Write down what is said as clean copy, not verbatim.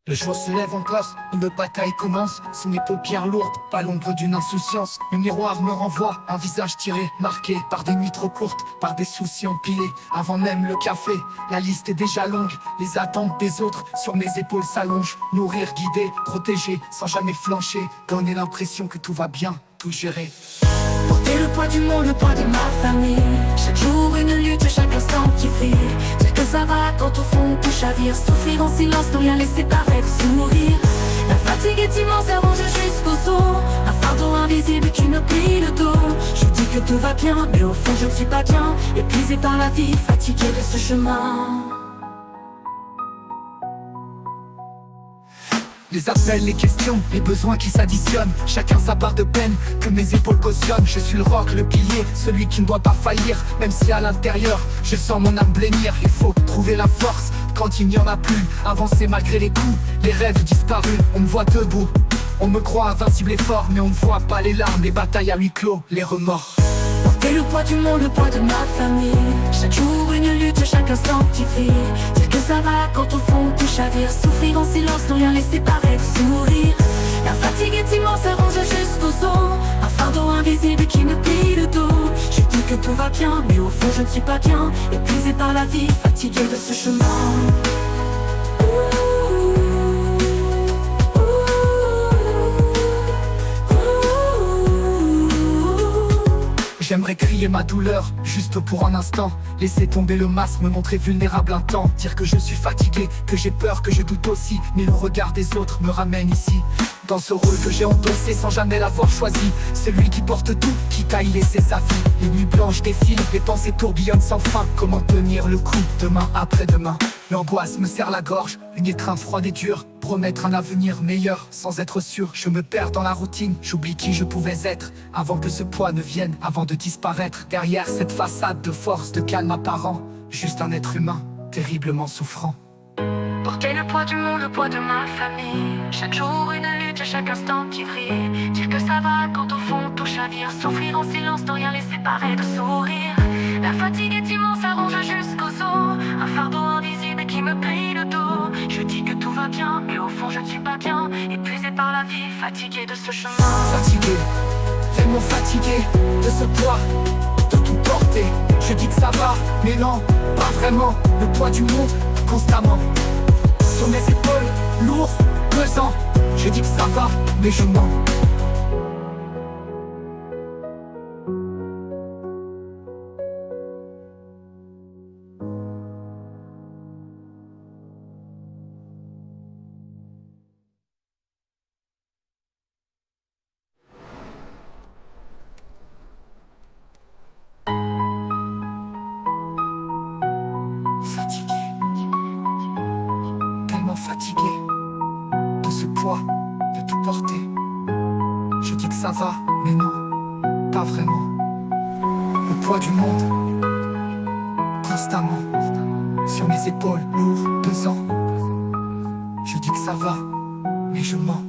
Le jour se lève encore, une bataille commence. Sous mes paupières lourdes, pas l'ombre d'une insouciance. Le miroir me renvoie, un visage tiré, marqué par des nuits trop courtes, par des soucis empilés. Avant même le café, la liste est déjà longue. Les attentes des autres sur mes épaules s'allongent. Nourrir, guider, protéger, sans jamais flancher. Donner l'impression que tout va bien, tout gérer. Porter le poids du monde, le poids de ma famille. Chaque jour une lutte, chaque instant qui brille. Dire que ça va quand au fond tout chavire. Souffrir en silence, ne rien laisser paraître, sourire. La fatigue est immense, elle ronge jusqu'aux os. Un fardeau invisible qui me plie le dos. Je dis que tout va bien, mais au fond je ne suis pas bien. Épuisé par la vie, fatigué de ce chemin. Les appels, les questions, les besoins qui s'additionnent. Chacun sa part de peine que mes épaules cautionnent. Je suis le roc, le pilier, celui qui ne doit pas faillir. Même si à l'intérieur, je sens mon âme blêmir. Il faut trouver la force quand il n'y en a plus. Avancer malgré les coups, les rêves disparus. On me voit debout, on me croit invincible et fort. Mais on ne voit pas les larmes, les batailles à huis clos, les remords. Porter le poids du monde, le poids de ma famille. Chaque jour une lutte, chaque instant qui brille. Dire que ça va quand au fond tout chavire. Souffrir en silence, ne rien laisser paraître, sourire. La fatigue est immense, elle ronge jusqu'aux os. Un fardeau invisible qui me plie le dos. Je dis que tout va bien, mais au fond je ne suis pas bien. Épuisé par la vie, fatigué de ce chemin. J'aimerais crier ma douleur, juste pour un instant. Laisser tomber le masque, me montrer vulnérable un temps. Dire que je suis fatigué, que j'ai peur, que je doute aussi. Mais le regard des autres me ramène ici. Dans ce rôle que j'ai endossé sans jamais l'avoir choisi. Celui qui porte tout, quitte à y laisser sa vie. Les nuits blanches défilent, les pensées tourbillonnent sans fin. Comment tenir le coup, demain après-demain? L'angoisse me serre la gorge, une étreinte froide et dure. Promettre un avenir meilleur, sans être sûr. Je me perds dans la routine, j'oublie qui je pouvais être. Avant que ce poids ne vienne, avant de disparaître. Derrière cette façade de force, de calme apparent. Juste un être humain, terriblement souffrant. Porter le poids du monde, le poids de ma famille. Chaque jour une lutte, chaque instant qui brille. Dire que ça va quand au fond tout chavire. Souffrir en silence, ne rien laisser paraître, sourire. La fatigue est immense, elle ronge jusqu'aux os. Un fardeau invisible qui me plie le dos. Je dis que tout va bien, mais au fond je ne suis pas bien. Épuisé par la vie, fatigué de ce chemin. Fatigué, tellement fatigué de ce poids, de tout porter. Je dis que ça va, mais non, pas vraiment. Le poids du monde, constamment sur mes épaules, lourd, pesant. Je dis que ça va, mais je mens. Fatigué, tellement fatigué de ce poids, de tout porter. Je dis que ça va, mais non, pas vraiment. Le poids du monde, constamment sur mes épaules, lourd, pesant. Je dis que ça va, mais je mens.